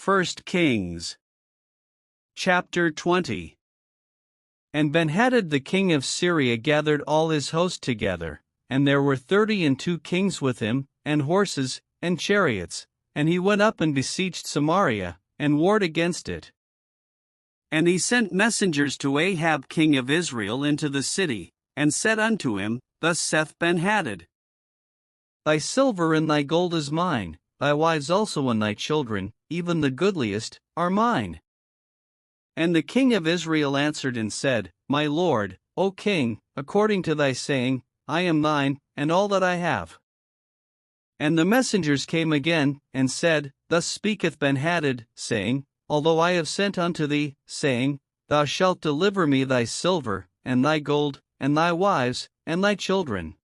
1 Kings chapter 20. And Benhadad the king of Syria gathered all his host together, and there were 32 kings with him, and horses, and chariots, and he went up and besieged Samaria, and warred against it. And he sent messengers to Ahab king of Israel into the city, and said unto him, Thus saith Benhadad, Thy silver and thy gold is mine, thy wives also and thy children, even the goodliest, are mine. And the king of Israel answered and said, My lord, O king, according to thy saying, I am thine, and all that I have. And the messengers came again, and said, Thus speaketh Benhadad, saying, Although I have sent unto thee, saying, Thou shalt deliver me thy silver, and thy gold, and thy wives, and thy children.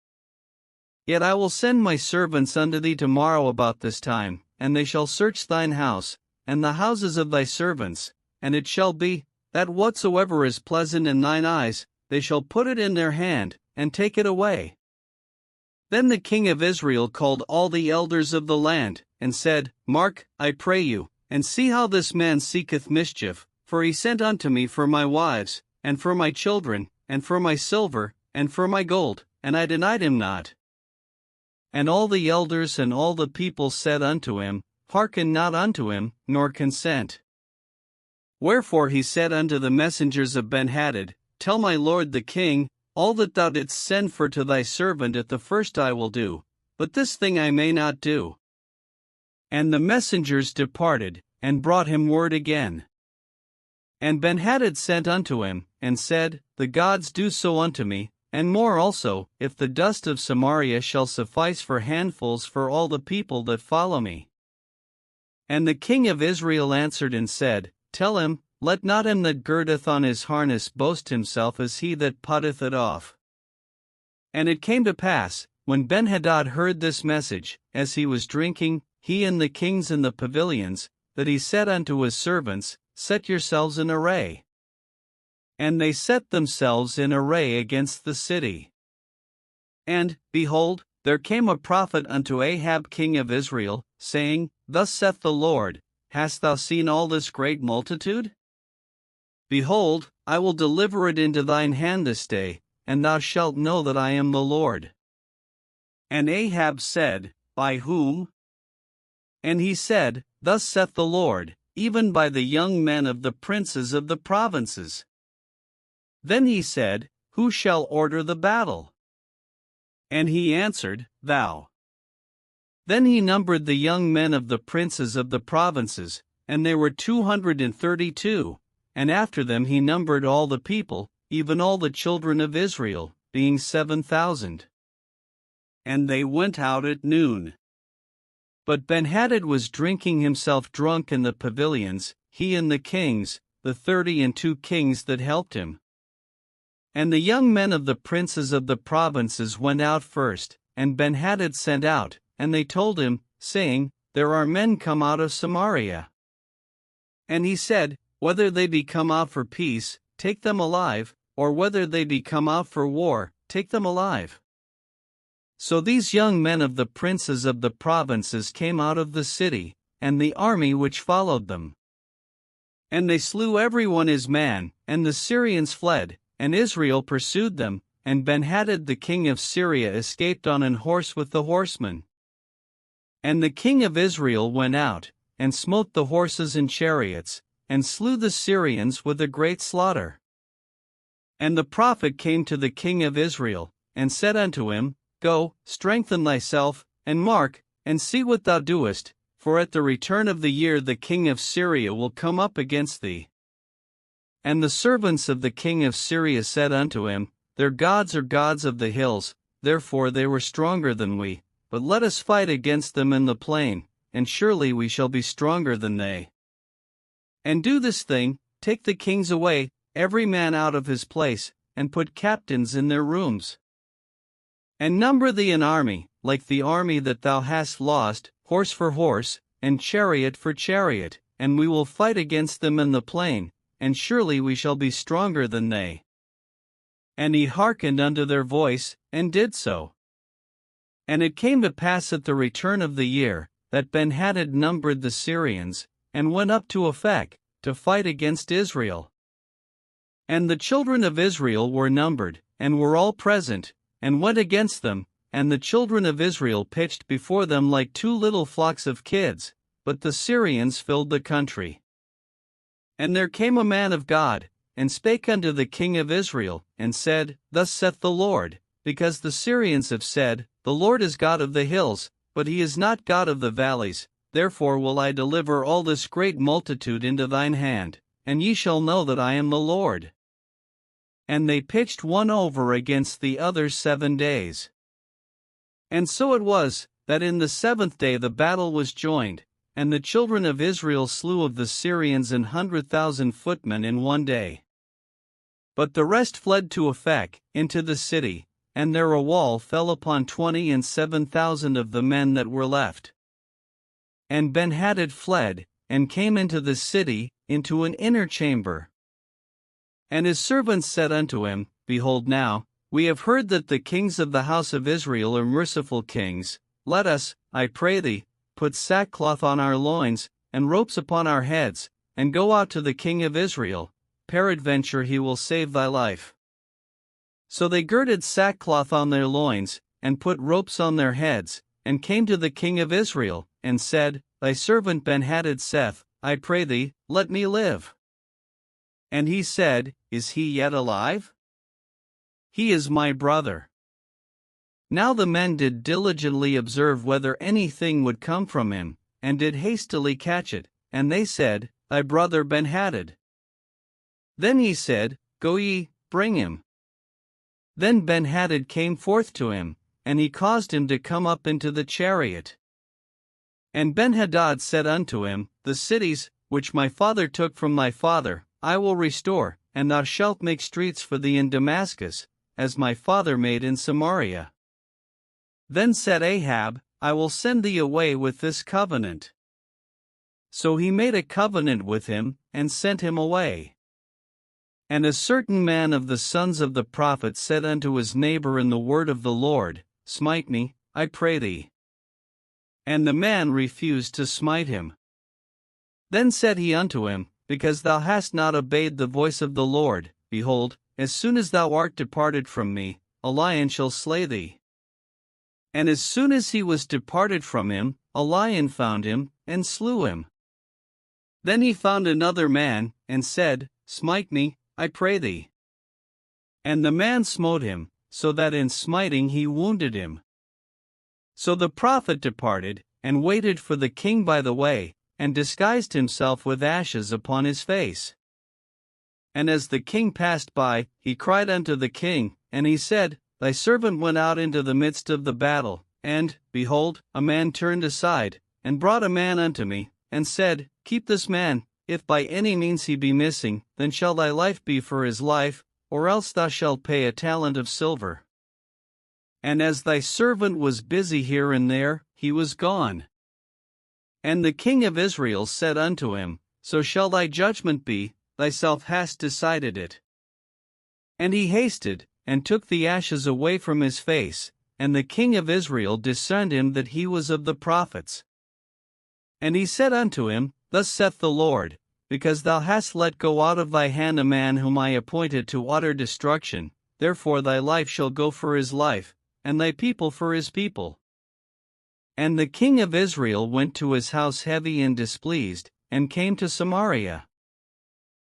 Yet I will send my servants unto thee tomorrow about this time, and they shall search thine house, and the houses of thy servants, and it shall be, that whatsoever is pleasant in thine eyes, they shall put it in their hand, and take it away. Then the king of Israel called all the elders of the land, and said, Mark, I pray you, and see how this man seeketh mischief, for he sent unto me for my wives, and for my children, and for my silver, and for my gold, and I denied him not. And all the elders and all the people said unto him, Hearken not unto him, nor consent. Wherefore he said unto the messengers of Benhadad, Tell my lord the king, all that thou didst send for to thy servant at the first I will do, but this thing I may not do. And the messengers departed, and brought him word again. And Benhadad sent unto him, and said, The gods do so unto me, and more also, if the dust of Samaria shall suffice for handfuls for all the people that follow me. And the king of Israel answered and said, Tell him, Let not him that girdeth on his harness boast himself as he that putteth it off. And it came to pass, when Benhadad heard this message, as he was drinking, he and the kings in the pavilions, that he said unto his servants, Set yourselves in array. And they set themselves in array against the city. And, behold, there came a prophet unto Ahab king of Israel, saying, Thus saith the Lord, Hast thou seen all this great multitude? Behold, I will deliver it into thine hand this day, and thou shalt know that I am the Lord. And Ahab said, By whom? And he said, Thus saith the Lord, even by the young men of the princes of the provinces. Then he said, Who shall order the battle? And he answered, Thou. Then he numbered the young men of the princes of the provinces, and they were 232, and after them he numbered all the people, even all the children of Israel, being 7,000. And they went out at noon. But Benhadad was drinking himself drunk in the pavilions, he and the kings, the 32 kings that helped him. And the young men of the princes of the provinces went out first, and Benhadad sent out, and they told him, saying, There are men come out of Samaria. And he said, Whether they be come out for peace, take them alive, or whether they be come out for war, take them alive. So these young men of the princes of the provinces came out of the city, and the army which followed them. And they slew every one his man, and the Syrians fled, and Israel pursued them, and Benhadad the king of Syria escaped on an horse with the horsemen. And the king of Israel went out, and smote the horses and chariots, and slew the Syrians with a great slaughter. And the prophet came to the king of Israel, and said unto him, Go, strengthen thyself, and mark, and see what thou doest, for at the return of the year the king of Syria will come up against thee. And the servants of the king of Syria said unto him, Their gods are gods of the hills, therefore they were stronger than we, but let us fight against them in the plain, and surely we shall be stronger than they. And do this thing, take the kings away, every man out of his place, and put captains in their rooms. And number thee an army, like the army that thou hast lost, horse for horse, and chariot for chariot, and we will fight against them in the plain, and surely we shall be stronger than they. And he hearkened unto their voice, and did so. And it came to pass at the return of the year, that Benhadad numbered the Syrians, and went up to Aphek, to fight against Israel. And the children of Israel were numbered, and were all present, and went against them, and the children of Israel pitched before them like two little flocks of kids, but the Syrians filled the country. And there came a man of God, and spake unto the king of Israel, and said, Thus saith the Lord, because the Syrians have said, The Lord is God of the hills, but he is not God of the valleys, therefore will I deliver all this great multitude into thine hand, and ye shall know that I am the Lord. And they pitched one over against the other 7 days. And so it was, that in the 7th day the battle was joined, and the children of Israel slew of the Syrians 100,000 footmen in 1 day. But the rest fled to Aphek, into the city, and there a wall fell upon 27,000 of the men that were left. And Benhadad fled, and came into the city, into an inner chamber. And his servants said unto him, Behold now, we have heard that the kings of the house of Israel are merciful kings. Let us, I pray thee, put sackcloth on our loins, and ropes upon our heads, and go out to the king of Israel, peradventure he will save thy life. So they girded sackcloth on their loins, and put ropes on their heads, and came to the king of Israel, and said, Thy servant Benhadad saith, I pray thee, let me live. And he said, Is he yet alive? He is my brother. Now the men did diligently observe whether anything would come from him, and did hastily catch it, and they said, Thy brother Benhadad. Then he said, Go ye, bring him. Then Benhadad came forth to him, and he caused him to come up into the chariot. And Benhadad said unto him, The cities, which my father took from thy father, I will restore, and thou shalt make streets for thee in Damascus, as my father made in Samaria. Then said Ahab, I will send thee away with this covenant. So he made a covenant with him, and sent him away. And a certain man of the sons of the prophets said unto his neighbor in the word of the Lord, Smite me, I pray thee. And the man refused to smite him. Then said he unto him, Because thou hast not obeyed the voice of the Lord, behold, as soon as thou art departed from me, a lion shall slay thee. And as soon as he was departed from him, a lion found him, and slew him. Then he found another man, and said, Smite me, I pray thee. And the man smote him, so that in smiting he wounded him. So the prophet departed, and waited for the king by the way, and disguised himself with ashes upon his face. And as the king passed by, he cried unto the king, and he said, Thy servant went out into the midst of the battle, and, behold, a man turned aside, and brought a man unto me, and said, Keep this man, if by any means he be missing, then shall thy life be for his life, or else thou shalt pay a talent of silver. And as thy servant was busy here and there, he was gone. And the king of Israel said unto him, So shall thy judgment be, thyself hast decided it. And he hasted, and took the ashes away from his face, and the king of Israel discerned him that he was of the prophets. And he said unto him, Thus saith the Lord, Because thou hast let go out of thy hand a man whom I appointed to utter destruction, therefore thy life shall go for his life, and thy people for his people. And the king of Israel went to his house heavy and displeased, and came to Samaria.